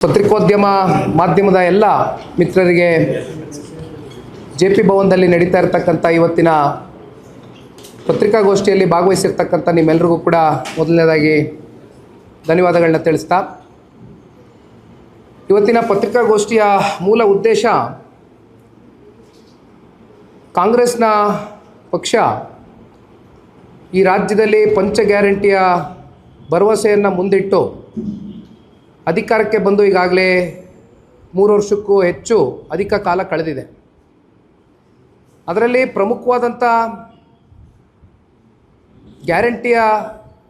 ಪತ್ರಿಕೋದ್ಯಮ ಮಾಧ್ಯಮದ ಎಲ್ಲ ಮಿತ್ರರಿಗೆ ಜೆ.ಪಿ. ಭವನದಲ್ಲಿ ನಡೀತಾ ಇರತಕ್ಕಂಥ ಇವತ್ತಿನ ಪತ್ರಿಕಾಗೋಷ್ಠಿಯಲ್ಲಿ ಭಾಗವಹಿಸಿರ್ತಕ್ಕಂಥ ನಿಮ್ಮೆಲ್ಲರಿಗೂ ಕೂಡ ಮೊದಲನೇದಾಗಿ ಧನ್ಯವಾದಗಳನ್ನ ತಿಳಿಸ್ತಾ, ಇವತ್ತಿನ ಪತ್ರಿಕಾಗೋಷ್ಠಿಯ ಮೂಲ ಉದ್ದೇಶ ಕಾಂಗ್ರೆಸ್ನ ಪಕ್ಷ ಈ ರಾಜ್ಯದಲ್ಲಿ ಪಂಚ ಗ್ಯಾರಂಟಿಯ ಭರವಸೆಯನ್ನು ಮುಂದಿಟ್ಟು ಅಧಿಕಾರಕ್ಕೆ ಬಂದು ಈಗಾಗಲೇ 3 ವರ್ಷಕ್ಕೂ ಹೆಚ್ಚು ಅಧಿಕ ಕಾಲ ಕಳೆದಿದೆ. ಅದರಲ್ಲಿ ಪ್ರಮುಖವಾದಂಥ ಗ್ಯಾರಂಟಿಯ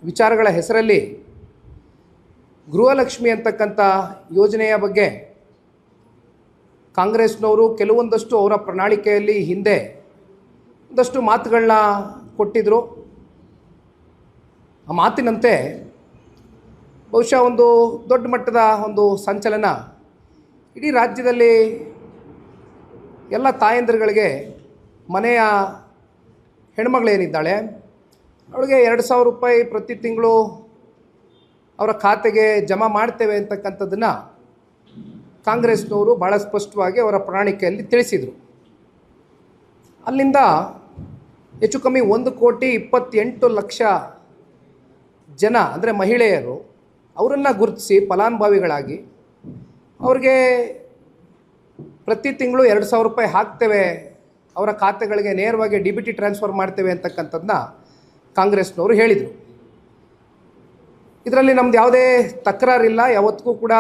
ವಿಚಾರಗಳ ಹೆಸರಲ್ಲಿ ಗೃಹಲಕ್ಷ್ಮಿ ಅಂತಕ್ಕಂಥ ಯೋಜನೆಯ ಬಗ್ಗೆ ಕಾಂಗ್ರೆಸ್ನವರು ಕೆಲವೊಂದಷ್ಟು ಅವರ ಪ್ರಣಾಳಿಕೆಯಲ್ಲಿ ಹಿಂದೆ ಒಂದಷ್ಟು ಮಾತುಗಳನ್ನ ಕೊಟ್ಟಿದ್ದರು. ಆ ಮಾತಿನಂತೆ ಬಹುಶಃ ಒಂದು ದೊಡ್ಡ ಮಟ್ಟದ ಒಂದು ಸಂಚಲನ ಇಡೀ ರಾಜ್ಯದಲ್ಲಿ ಎಲ್ಲ ತಾಯಂದಿರುಗಳಿಗೆ ಮನೆಯ ಹೆಣ್ಮಗಳೇನಿದ್ದಾಳೆ ಅವಳಿಗೆ 2,000 ರೂಪಾಯಿ ಪ್ರತಿ ತಿಂಗಳು ಅವರ ಖಾತೆಗೆ ಜಮಾ ಮಾಡ್ತೇವೆ ಅಂತಕ್ಕಂಥದ್ದನ್ನು ಕಾಂಗ್ರೆಸ್ನವರು ಭಾಳ ಸ್ಪಷ್ಟವಾಗಿ ಅವರ ಪ್ರಣಾಳಿಕೆಯಲ್ಲಿ ತಿಳಿಸಿದರು. ಅಲ್ಲಿಂದ ಹೆಚ್ಚು ಕಮ್ಮಿ 1,28,00,000 ಜನ ಅಂದರೆ ಮಹಿಳೆಯರು ಅವರನ್ನು ಗುರುತಿಸಿ ಫಲಾನುಭವಿಗಳಾಗಿ ಅವ್ರಿಗೆ ಪ್ರತಿ ತಿಂಗಳು 2,000 ರೂಪಾಯಿ ಹಾಕ್ತೇವೆ, ಅವರ ಖಾತೆಗಳಿಗೆ ನೇರವಾಗಿ DBT ಟ್ರಾನ್ಸ್ಫರ್ ಮಾಡ್ತೇವೆ ಅಂತಕ್ಕಂಥದ್ದನ್ನ ಕಾಂಗ್ರೆಸ್ನವರು ಹೇಳಿದರು. ಇದರಲ್ಲಿ ನಮ್ದು ಯಾವುದೇ ತಕರಾರಿಲ್ಲ. ಯಾವತ್ತಿಗೂ ಕೂಡ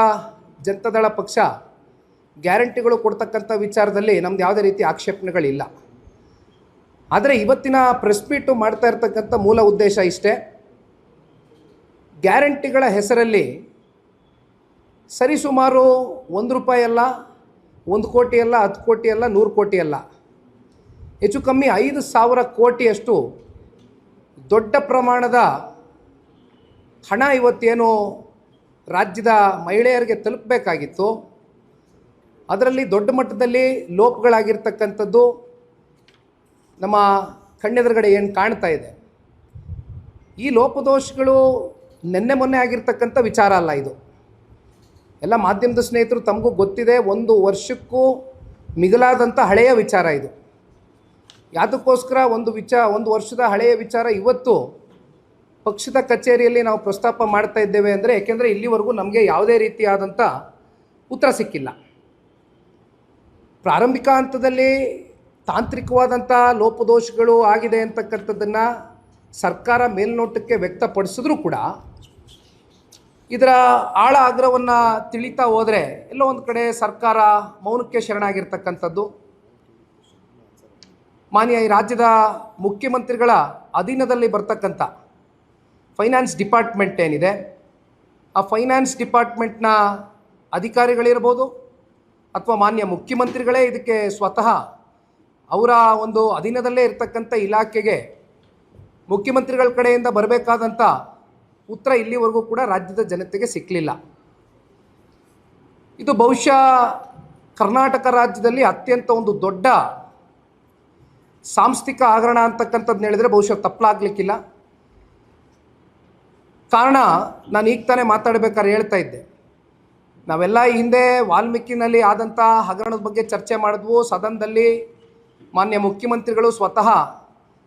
ಜನತಾದಳ ಪಕ್ಷ ಗ್ಯಾರಂಟಿಗಳು ಕೊಡ್ತಕ್ಕಂಥ ವಿಚಾರದಲ್ಲಿ ನಮ್ದು ಯಾವುದೇ ರೀತಿ ಆಕ್ಷೇಪಣೆಗಳಿಲ್ಲ. ಆದರೆ ಇವತ್ತಿನ ಪ್ರೆಸ್ ಮೀಟು ಮಾಡ್ತಾ ಇರ್ತಕ್ಕಂಥ ಮೂಲ ಉದ್ದೇಶ ಇಷ್ಟೇ, ಗ್ಯಾರಂಟಿಗಳ ಹೆಸರಲ್ಲಿ ಸರಿಸುಮಾರು 1 ರೂಪಾಯಿ ಅಲ್ಲ, 1 ಕೋಟಿ ಅಲ್ಲ, 10 ಕೋಟಿ ಅಲ್ಲ, 100 ಕೋಟಿ ಅಲ್ಲ, ಹೆಚ್ಚು ಕಮ್ಮಿ 5,000 ಕೋಟಿಯಷ್ಟು ದೊಡ್ಡ ಪ್ರಮಾಣದ ಹಣ ಇವತ್ತೇನು ರಾಜ್ಯದ ಮಹಿಳೆಯರಿಗೆ ತಲುಪಬೇಕಾಗಿತ್ತು ಅದರಲ್ಲಿ ದೊಡ್ಡ ಮಟ್ಟದಲ್ಲಿ ಲೋಪಗಳಾಗಿರ್ತಕ್ಕಂಥದ್ದು ನಮ್ಮ ಕಣ್ಣೆದುರುಗಡೆ ಏನು ಕಾಣ್ತಾ ಇದೆ. ಈ ಲೋಪದೋಷಗಳು ನಿನ್ನೆ ಮೊನ್ನೆ ಆಗಿರ್ತಕ್ಕಂಥ ವಿಚಾರ ಅಲ್ಲ. ಇದು ಎಲ್ಲ ಮಾಧ್ಯಮದ ಸ್ನೇಹಿತರು ತಮಗೂ ಗೊತ್ತಿದೆ, 1 ವರ್ಷಕ್ಕೂ ಮಿಗಿಲಾದಂಥ ಹಳೆಯ ವಿಚಾರ ಇದು. ಯಾವುದಕ್ಕೋಸ್ಕರ ಒಂದು ವರ್ಷದ ಹಳೆಯ ವಿಚಾರ ಇವತ್ತು ಪಕ್ಷದ ಕಚೇರಿಯಲ್ಲಿ ನಾವು ಪ್ರಸ್ತಾಪ ಮಾಡ್ತಾ ಇದ್ದೇವೆ ಅಂದರೆ, ಏಕೆಂದರೆ ಇಲ್ಲಿವರೆಗೂ ನಮಗೆ ಯಾವುದೇ ರೀತಿಯಾದಂಥ ಉತ್ತರ ಸಿಕ್ಕಿಲ್ಲ. ಪ್ರಾರಂಭಿಕ ಹಂತದಲ್ಲಿ ತಾಂತ್ರಿಕವಾದಂಥ ಲೋಪದೋಷಗಳು ಆಗಿದೆ ಅಂತಕ್ಕಂಥದ್ದನ್ನು ಸರ್ಕಾರ ಮೇಲ್ನೋಟಕ್ಕೆ ವ್ಯಕ್ತಪಡಿಸಿದ್ರೂ ಕೂಡ ಇದರ ಆಳ ಆಗ್ರಹವನ್ನು ತಿಳಿತಾ ಹೋದರೆ ಎಲ್ಲೋ ಒಂದು ಕಡೆ ಸರ್ಕಾರ ಮೌನಕ್ಕೆ ಶರಣಾಗಿರ್ತಕ್ಕಂಥದ್ದು. ಮಾನ್ಯ ಈ ರಾಜ್ಯದ ಮುಖ್ಯಮಂತ್ರಿಗಳ ಅಧೀನದಲ್ಲಿ ಬರ್ತಕ್ಕಂಥ ಫೈನಾನ್ಸ್ ಡಿಪಾರ್ಟ್ಮೆಂಟ್ ಏನಿದೆ, ಆ ಫೈನಾನ್ಸ್ ಡಿಪಾರ್ಟ್ಮೆಂಟ್ನ ಅಧಿಕಾರಿಗಳಿರ್ಬೋದು ಅಥವಾ ಮಾನ್ಯ ಮುಖ್ಯಮಂತ್ರಿಗಳೇ ಇದಕ್ಕೆ ಸ್ವತಃ ಅವರ ಒಂದು ಅಧೀನದಲ್ಲೇ ಇರ್ತಕ್ಕಂಥ ಇಲಾಖೆಗೆ ಮುಖ್ಯಮಂತ್ರಿಗಳ ಕಡೆಯಿಂದ ಬರಬೇಕಾದಂಥ ಉತ್ತರ ಇಲ್ಲಿವರೆಗೂ ಕೂಡ ರಾಜ್ಯದ ಜನತೆಗೆ ಸಿಕ್ಕಲಿಲ್ಲ. ಇದು ಬಹುಶಃ ಕರ್ನಾಟಕ ರಾಜ್ಯದಲ್ಲಿ ಅತ್ಯಂತ ಒಂದು ದೊಡ್ಡ ಸಾಂಸ್ಥಿಕ ಹಗರಣ ಅಂತಕ್ಕಂಥದ್ದನ್ನ ಹೇಳಿದರೆ ಬಹುಶಃ ತಪ್ಪಲಾಗಲಿಕ್ಕಿಲ್ಲ. ಕಾರಣ, ನಾನು ಈಗ ತಾನೇ ಮಾತಾಡಬೇಕಾದ್ರೆ ಹೇಳ್ತಾ ಇದ್ದೆ, ನಾವೆಲ್ಲ ಈ ಹಿಂದೆ ವಾಲ್ಮೀಕಿನಲ್ಲಿ ಆದಂಥ ಹಗರಣದ ಬಗ್ಗೆ ಚರ್ಚೆ ಮಾಡಿದ್ವು. ಸದನದಲ್ಲಿ ಮಾನ್ಯ ಮುಖ್ಯಮಂತ್ರಿಗಳು ಸ್ವತಃ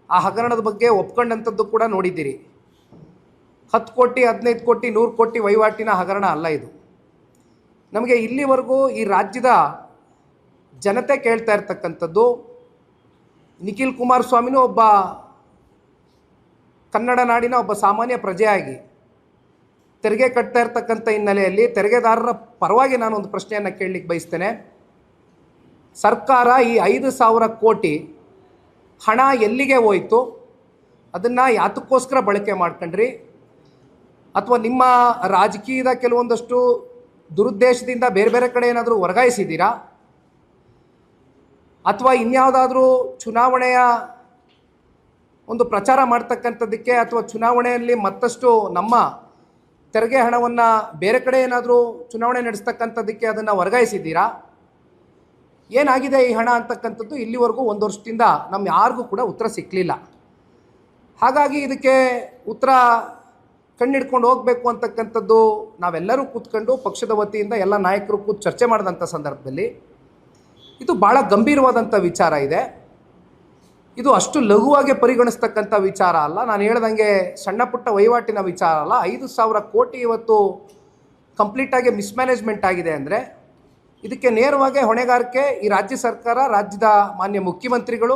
ಆ ಹಗರಣದ ಬಗ್ಗೆ ಒಪ್ಕೊಂಡಂಥದ್ದು ಕೂಡ ನೋಡಿದ್ದೀರಿ. 10 ಕೋಟಿ, 15 ಕೋಟಿ, 100 ಕೋಟಿ ವಹಿವಾಟಿನ ಹಗರಣ ಅಲ್ಲ ಇದು. ನಮಗೆ ಇಲ್ಲಿವರೆಗೂ ಈ ರಾಜ್ಯದ ಜನತೆ ಕೇಳ್ತಾ ಇರ್ತಕ್ಕಂಥದ್ದು, ನಿಖಿಲ್ ಕುಮಾರಸ್ವಾಮಿನೂ ಒಬ್ಬ ಕನ್ನಡ ನಾಡಿನ ಒಬ್ಬ ಸಾಮಾನ್ಯ ಪ್ರಜೆಯಾಗಿ ತೆರಿಗೆ ಕಟ್ತಾ ಇರ್ತಕ್ಕಂಥ ಹಿನ್ನೆಲೆಯಲ್ಲಿ ತೆರಿಗೆದಾರರ ಪರವಾಗಿ ನಾನು ಒಂದು ಪ್ರಶ್ನೆಯನ್ನು ಕೇಳಲಿಕ್ಕೆ ಬಯಸ್ತೇನೆ. ಸರ್ಕಾರ ಈ 5,000 ಕೋಟಿ ಹಣ ಎಲ್ಲಿಗೆ ಹೋಯಿತು, ಅದನ್ನು ಯಾತಕ್ಕೋಸ್ಕರ ಬಳಕೆ ಮಾಡ್ಕೊಂಡ್ರಿ, ಅಥವಾ ನಿಮ್ಮ ರಾಜಕೀಯದ ಕೆಲವೊಂದಷ್ಟು ದುರುದ್ದೇಶದಿಂದ ಬೇರೆ ಬೇರೆ ಕಡೆ ಏನಾದರೂ ವರ್ಗಾಯಿಸಿದ್ದೀರಾ, ಅಥವಾ ಇನ್ಯಾವುದಾದ್ರೂ ಚುನಾವಣೆಯ ಒಂದು ಪ್ರಚಾರ ಮಾಡ್ತಕ್ಕಂಥದ್ದಕ್ಕೆ ಅಥವಾ ಚುನಾವಣೆಯಲ್ಲಿ ಮತ್ತಷ್ಟು ನಮ್ಮ ತೆರಿಗೆ ಹಣವನ್ನು ಬೇರೆ ಕಡೆ ಏನಾದರೂ ಚುನಾವಣೆ ನಡೆಸ್ತಕ್ಕಂಥದ್ದಕ್ಕೆ ಅದನ್ನು ವರ್ಗಾಯಿಸಿದ್ದೀರಾ, ಏನಾಗಿದೆ ಈ ಹಣ ಅಂತಕ್ಕಂಥದ್ದು ಇಲ್ಲಿವರೆಗೂ 1 ವರ್ಷದಿಂದ ನಮ್ಮ ಯಾರಿಗೂ ಕೂಡ ಉತ್ತರ ಸಿಕ್ಕಲಿಲ್ಲ. ಹಾಗಾಗಿ ಇದಕ್ಕೆ ಉತ್ತರ ಕಣ್ಣಿಡ್ಕೊಂಡು ಹೋಗಬೇಕು ಅಂತಕ್ಕಂಥದ್ದು ನಾವೆಲ್ಲರೂ ಕೂತ್ಕೊಂಡು ಪಕ್ಷದ ವತಿಯಿಂದ ಎಲ್ಲ ನಾಯಕರು ಕೂತು ಚರ್ಚೆ ಮಾಡಿದಂಥ ಸಂದರ್ಭದಲ್ಲಿ ಇದು ಭಾಳ ಗಂಭೀರವಾದಂಥ ವಿಚಾರ ಇದೆ. ಇದು ಅಷ್ಟು ಲಘುವಾಗಿ ಪರಿಗಣಿಸ್ತಕ್ಕಂಥ ವಿಚಾರ ಅಲ್ಲ. ನಾನು ಹೇಳ್ದಂಗೆ ಸಣ್ಣ ಪುಟ್ಟ ವಹಿವಾಟಿನ ವಿಚಾರ ಅಲ್ಲ. 5,000 ಕೋಟಿ ಇವತ್ತು ಕಂಪ್ಲೀಟಾಗಿ ಮಿಸ್ಮ್ಯಾನೇಜ್ಮೆಂಟ್ ಆಗಿದೆ ಅಂದರೆ ಇದಕ್ಕೆ ನೇರವಾಗಿ ಹೊಣೆಗಾರಿಕೆ ಈ ರಾಜ್ಯ ಸರ್ಕಾರ, ರಾಜ್ಯದ ಮಾನ್ಯ ಮುಖ್ಯಮಂತ್ರಿಗಳು,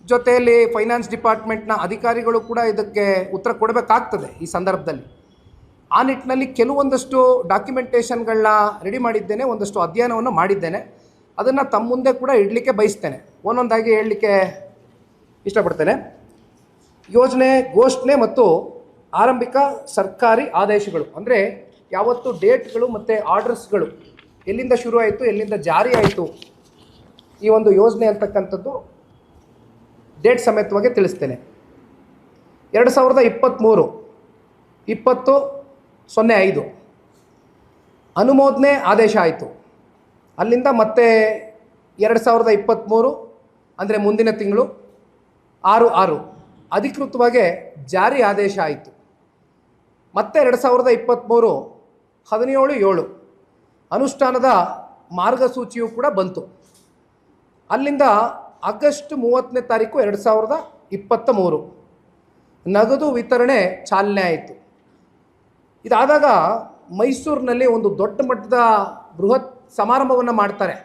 ಜೊತೆಯಲ್ಲಿ ಫೈನಾನ್ಸ್ ಡಿಪಾರ್ಟ್ಮೆಂಟ್ನ ಅಧಿಕಾರಿಗಳು ಕೂಡ ಇದಕ್ಕೆ ಉತ್ತರ ಕೊಡಬೇಕಾಗ್ತದೆ. ಈ ಸಂದರ್ಭದಲ್ಲಿ ಆ ನಿಟ್ಟಿನಲ್ಲಿ ಕೆಲವೊಂದಷ್ಟು ಡಾಕ್ಯುಮೆಂಟೇಷನ್ಗಳನ್ನ ರೆಡಿ ಮಾಡಿದ್ದೇನೆ, ಒಂದಷ್ಟು ಅಧ್ಯಯನವನ್ನು ಮಾಡಿದ್ದೇನೆ. ಅದನ್ನು ತಮ್ಮ ಮುಂದೆ ಕೂಡ ಇಡಲಿಕ್ಕೆ ಬಯಸ್ತೇನೆ. ಒಂದೊಂದಾಗಿ ಹೇಳಲಿಕ್ಕೆ ಇಷ್ಟಪಡ್ತೇನೆ. ಯೋಜನೆ ಘೋಷಣೆ ಮತ್ತು ಆರಂಭಿಕ ಸರ್ಕಾರಿ ಆದೇಶಗಳು ಅಂದರೆ ಯಾವತ್ತು ಡೇಟ್ಗಳು ಮತ್ತು ಆರ್ಡರ್ಸ್ಗಳು ಎಲ್ಲಿಂದ ಶುರು ಆಯಿತು, ಎಲ್ಲಿಂದ ಜಾರಿ ಆಯಿತು ಈ ಒಂದು ಯೋಜನೆ ಅಂತಕ್ಕಂಥದ್ದು ಡೇಟ್ ಸಮೇತವಾಗಿ ತಿಳಿಸ್ತೇನೆ. 2023 20/05 ಅನುಮೋದನೆ ಆದೇಶ ಆಯಿತು. ಅಲ್ಲಿಂದ ಮತ್ತೆ 2023 ಅಂದರೆ ಮುಂದಿನ ತಿಂಗಳು 6/6 ಅಧಿಕೃತವಾಗಿ ಜಾರಿ ಆದೇಶ ಆಯಿತು. ಮತ್ತೆ 2023 17/7 ಅನುಷ್ಠಾನದ ಮಾರ್ಗಸೂಚಿಯೂ ಕೂಡ ಬಂತು. ಅಲ್ಲಿಂದ ಆಗಸ್ಟ್ 30ನೇ ತಾರೀಕು 2023 ನಗದು ವಿತರಣೆ ಚಾಲನೆ ಆಯಿತು. ಇದಾದಾಗ ಮೈಸೂರಿನಲ್ಲಿ ಒಂದು ದೊಡ್ಡ ಮಟ್ಟದ ಬೃಹತ್ ಸಮಾರಂಭವನ್ನು ಮಾಡ್ತಾರೆ.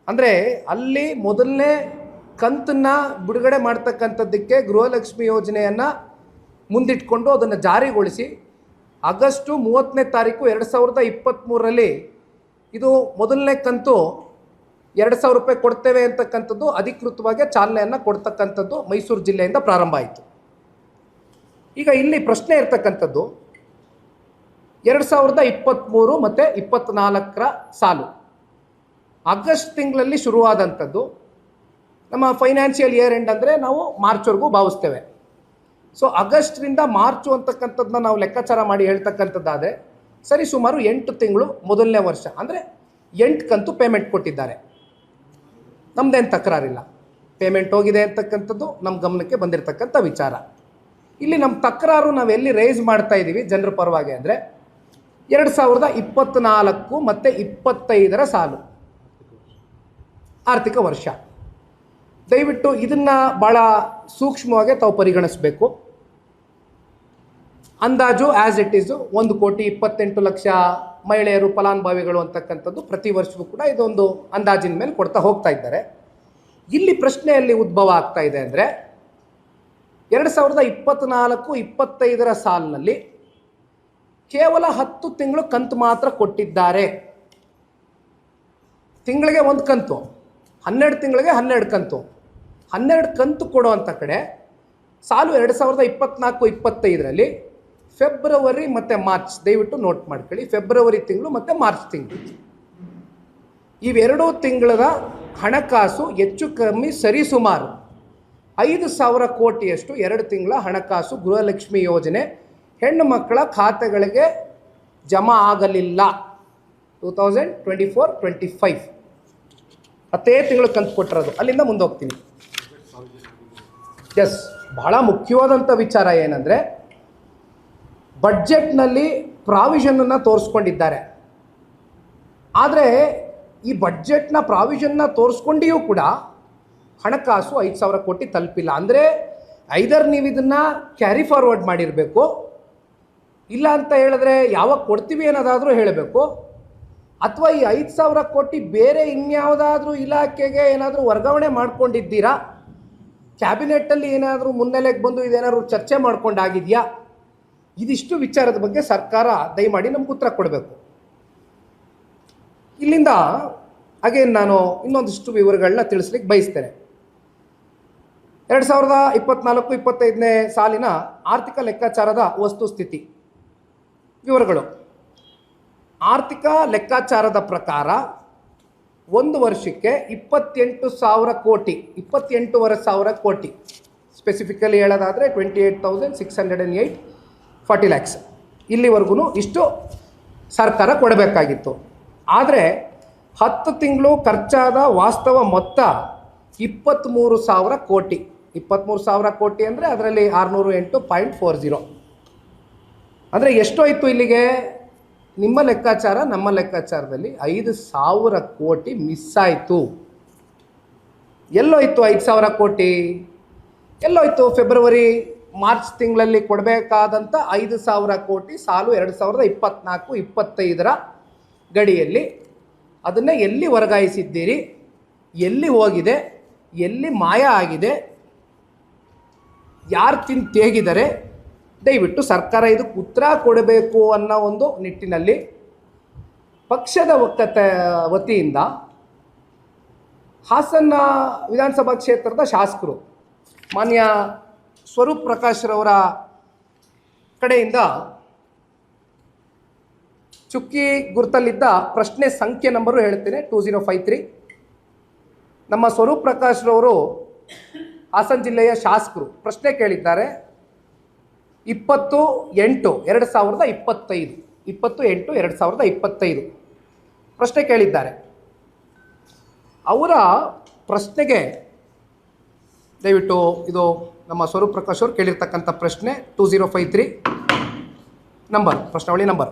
ಅಂದರೆ ಅಲ್ಲಿ ಮೊದಲನೇ ಕಂತನ್ನು ಬಿಡುಗಡೆ ಮಾಡ್ತಕ್ಕಂಥದ್ದಕ್ಕೆ ಗೃಹಲಕ್ಷ್ಮಿ ಯೋಜನೆಯನ್ನು ಮುಂದಿಟ್ಕೊಂಡು ಅದನ್ನು ಜಾರಿಗೊಳಿಸಿ ಆಗಸ್ಟು 30ನೇ ತಾರೀಕು 2023ರಲ್ಲಿ ಇದು ಮೊದಲನೇ ಕಂತು 2,000 ರೂಪಾಯಿ ಕೊಡ್ತೇವೆ ಅಂತಕ್ಕಂಥದ್ದು ಅಧಿಕೃತವಾಗಿ ಚಾಲನೆಯನ್ನು ಕೊಡ್ತಕ್ಕಂಥದ್ದು ಮೈಸೂರು ಜಿಲ್ಲೆಯಿಂದ ಪ್ರಾರಂಭ ಆಯಿತು. ಈಗ ಇಲ್ಲಿ ಪ್ರಶ್ನೆ ಇರ್ತಕ್ಕಂಥದ್ದು 2023 ಮತ್ತು 24ರ ಸಾಲು ಆಗಸ್ಟ್ ತಿಂಗಳಲ್ಲಿ ಶುರುವಾದಂಥದ್ದು. ನಮ್ಮ ಫೈನಾನ್ಷಿಯಲ್ ಇಯರ್ ಎಂಡ್ ಅಂದರೆ ನಾವು ಮಾರ್ಚ್ವರೆಗೂ ಭಾವಿಸ್ತೇವೆ. ಸೊ ಆಗಸ್ಟ್ರಿಂದ ಮಾರ್ಚು ಅಂತಕ್ಕಂಥದ್ದನ್ನ ನಾವು ಲೆಕ್ಕಾಚಾರ ಮಾಡಿ ಹೇಳ್ತಕ್ಕಂಥದ್ದಾದರೆ ಸರಿ ಸುಮಾರು 8 ತಿಂಗಳು ಮೊದಲನೇ ವರ್ಷ ಅಂದರೆ 8 ಕಂತು ಪೇಮೆಂಟ್ ಕೊಟ್ಟಿದ್ದಾರೆ. ನಮ್ಮದೇನು ತಕರಾರಿಲ್ಲ, ಪೇಮೆಂಟ್ ಹೋಗಿದೆ ಅಂತಕ್ಕಂಥದ್ದು ನಮ್ಮ ಗಮನಕ್ಕೆ ಬಂದಿರತಕ್ಕಂಥ ವಿಚಾರ. ಇಲ್ಲಿ ನಮ್ಮ ತಕರಾರು ನಾವು ಎಲ್ಲಿ ರೈಸ್ ಮಾಡ್ತಾ ಇದ್ದೀವಿ ಜನರ ಪರವಾಗಿ ಅಂದರೆ 2024 ಮತ್ತು 25ರ ಸಾಲು ಆರ್ಥಿಕ ವರ್ಷ. ದಯವಿಟ್ಟು ಇದನ್ನು ಭಾಳ ಸೂಕ್ಷ್ಮವಾಗಿ ತಾವು ಪರಿಗಣಿಸಬೇಕು. ಅಂದಾಜು ಆ್ಯಸ್ ಇಟ್ ಈಸು 1,28,00,000 ಮಹಿಳೆಯರು ಫಲಾನುಭವಿಗಳು ಅಂತಕ್ಕಂಥದ್ದು ಪ್ರತಿ ವರ್ಷವೂ ಕೂಡ ಇದೊಂದು ಅಂದಾಜಿನ ಮೇಲೆ ಕೊಡ್ತಾ ಹೋಗ್ತಾ ಇದ್ದಾರೆ. ಇಲ್ಲಿ ಪ್ರಶ್ನೆಯಲ್ಲಿ ಉದ್ಭವ ಆಗ್ತಾ ಇದೆ ಅಂದರೆ 2024-25ರ ಸಾಲಿನಲ್ಲಿ ಕೇವಲ 10 ತಿಂಗಳು ಕಂತು ಮಾತ್ರ ಕೊಟ್ಟಿದ್ದಾರೆ. ತಿಂಗಳಿಗೆ 1 ಕಂತು, 12 ತಿಂಗಳಿಗೆ 12 ಕಂತು. 12 ಕಂತು ಕೊಡುವಂಥ ಕಡೆ ಸಾಲು 2024-25ರಲ್ಲಿ ಫೆಬ್ರವರಿ ಮತ್ತು ಮಾರ್ಚ್, ದಯವಿಟ್ಟು ನೋಟ್ ಮಾಡ್ಕೊಳ್ಳಿ, ಫೆಬ್ರವರಿ ತಿಂಗಳು ಮತ್ತು ಮಾರ್ಚ್ ತಿಂಗಳು ಇವೆರಡೂ ತಿಂಗಳ ಹಣಕಾಸು ಹೆಚ್ಚು ಕಮ್ಮಿ ಸರಿಸುಮಾರು 5,000 ಕೋಟಿಯಷ್ಟು 2 ತಿಂಗಳ ಹಣಕಾಸು ಗೃಹಲಕ್ಷ್ಮಿ ಯೋಜನೆ ಹೆಣ್ಣು ಮಕ್ಕಳ ಖಾತೆಗಳಿಗೆ ಜಮಾ ಆಗಲಿಲ್ಲ. 2024-25 10 ತಿಂಗಳು ಕಂತು ಕೊಟ್ಟಿರೋದು. ಅಲ್ಲಿಂದ ಮುಂದೆ ಹೋಗ್ತೀನಿ. ಎಸ್, ಬಹಳ ಮುಖ್ಯವಾದಂಥ ವಿಚಾರ ಏನಂದರೆ ಬಡ್ಜೆಟ್ನಲ್ಲಿ ಪ್ರಾವಿಷನನ್ನು ತೋರಿಸ್ಕೊಂಡಿದ್ದಾರೆ. ಆದರೆ ಈ ಬಡ್ಜೆಟ್ನ ಪ್ರಾವಿಷನ್ನ ತೋರಿಸ್ಕೊಂಡಿಯೂ ಕೂಡ ಹಣಕಾಸು 5,000 ಕೋಟಿ ತಲುಪಿಲ್ಲ. ಅಂದರೆ ಐದರ್ ನೀವು ಇದನ್ನು ಕ್ಯಾರಿ ಫಾರ್ವರ್ಡ್ ಮಾಡಿರಬೇಕು, ಇಲ್ಲ ಅಂತ ಹೇಳಿದ್ರೆ ಯಾವಾಗ ಕೊಡ್ತೀವಿ ಅನ್ನೋದಾದರೂ ಹೇಳಬೇಕು, ಅಥವಾ ಈ 5,000 ಕೋಟಿ ಬೇರೆ ಇನ್ಯಾವುದಾದ್ರೂ ಇಲಾಖೆಗೆ ಏನಾದರೂ ವರ್ಗಾವಣೆ ಮಾಡ್ಕೊಂಡಿದ್ದೀರಾ, ಕ್ಯಾಬಿನೆಟ್ಟಲ್ಲಿ ಏನಾದರೂ ಮುನ್ನೆಲೆಗೆ ಬಂದು ಇದೇನಾದರೂ ಚರ್ಚೆ ಮಾಡ್ಕೊಂಡಾಗಿದೆಯಾ, ಇದಿಷ್ಟು ವಿಚಾರದ ಬಗ್ಗೆ ಸರ್ಕಾರ ದಯಮಾಡಿ ನಮ್ಗೆ ಉತ್ತರ ಕೊಡಬೇಕು. ಇಲ್ಲಿಂದ ಅಗೇನ್ ನಾನು ಇನ್ನೊಂದಿಷ್ಟು ವಿವರಗಳನ್ನ ತಿಳಿಸ್ಲಿಕ್ಕೆ ಬಯಸ್ತೇನೆ. 2024-25ನೇ ಸಾಲಿನ ಆರ್ಥಿಕ ಲೆಕ್ಕಾಚಾರದ ವಸ್ತುಸ್ಥಿತಿ ವಿವರಗಳು. ಆರ್ಥಿಕ ಲೆಕ್ಕಾಚಾರದ ಪ್ರಕಾರ ಒಂದು ವರ್ಷಕ್ಕೆ 28,000 ಕೋಟಿ, 28,500 ಕೋಟಿ, ಸ್ಪೆಸಿಫಿಕಲಿ ಹೇಳೋದಾದರೆ 28,608.40 lakhs ಇಲ್ಲಿವರೆಗೂ ಇಷ್ಟು ಸರ್ಕಾರ ಕೊಡಬೇಕಾಗಿತ್ತು. ಆದರೆ 10 ತಿಂಗಳು ಖರ್ಚಾದ ವಾಸ್ತವ ಮೊತ್ತ 23,000 ಕೋಟಿ. 23,000 ಕೋಟಿ ಅಂದರೆ ಅದರಲ್ಲಿ 608.40. ಅಂದರೆ ಎಷ್ಟೋಯ್ತು ಇಲ್ಲಿಗೆ? ನಿಮ್ಮ ಲೆಕ್ಕಾಚಾರ ನಮ್ಮ ಲೆಕ್ಕಾಚಾರದಲ್ಲಿ 5,000 ಕೋಟಿ ಮಿಸ್ ಆಯಿತು. ಎಲ್ಲೋಯ್ತು 5,000 ಕೋಟಿ? ಎಲ್ಲೋಯ್ತು? ಫೆಬ್ರವರಿ ಮಾರ್ಚ್ ತಿಂಗಳಲ್ಲಿ ಕೊಡಬೇಕಾದಂಥ 5,000 ಕೋಟಿ ಸಾಲು 2024-25 ಗಡಿಯಲ್ಲಿ ಅದನ್ನೇ ಎಲ್ಲಿ ವರ್ಗಾಯಿಸಿದ್ದೀರಿ? ಎಲ್ಲಿ ಹೋಗಿದೆ? ಎಲ್ಲಿ ಮಾಯ ಆಗಿದೆ? ಯಾರು ತೇಗಿದರೆ? ದಯವಿಟ್ಟು ಸರ್ಕಾರ ಇದಕ್ಕೆ ಉತ್ತರ ಕೊಡಬೇಕು ಅನ್ನೋ ಒಂದು ನಿಟ್ಟಿನಲ್ಲಿ ಪಕ್ಷದ ವತಿಯಿಂದ ಹಾಸನ ವಿಧಾನಸಭಾ ಕ್ಷೇತ್ರದ ಶಾಸಕರು ಮಾನ್ಯ ಸ್ವರೂಪ್ ಪ್ರಕಾಶ್ರವರ ಕಡೆಯಿಂದ ಚುಕ್ಕಿ ಗುರುತಲ್ಲಿದ್ದ ಪ್ರಶ್ನೆ ಸಂಖ್ಯೆ ನಂಬರು ಹೇಳ್ತೇನೆ, 2053. ನಮ್ಮ ಸ್ವರೂಪ್ ಪ್ರಕಾಶ್ರವರು ಹಾಸನ ಜಿಲ್ಲೆಯ ಶಾಸಕರು ಪ್ರಶ್ನೆ ಕೇಳಿದ್ದಾರೆ. 20/8/2025 20/8/2025 ಪ್ರಶ್ನೆ ಕೇಳಿದ್ದಾರೆ. ಅವರ ಪ್ರಶ್ನೆಗೆ ದಯವಿಟ್ಟು ಇದು ನಮ್ಮ ಸ್ವರೂಪ್ ಪ್ರಕಾಶ್ ಅವರು ಕೇಳಿರ್ತಕ್ಕಂಥ ಪ್ರಶ್ನೆ 2053 ನಂಬರ್, ಪ್ರಶ್ನಾವಳಿ ನಂಬರ್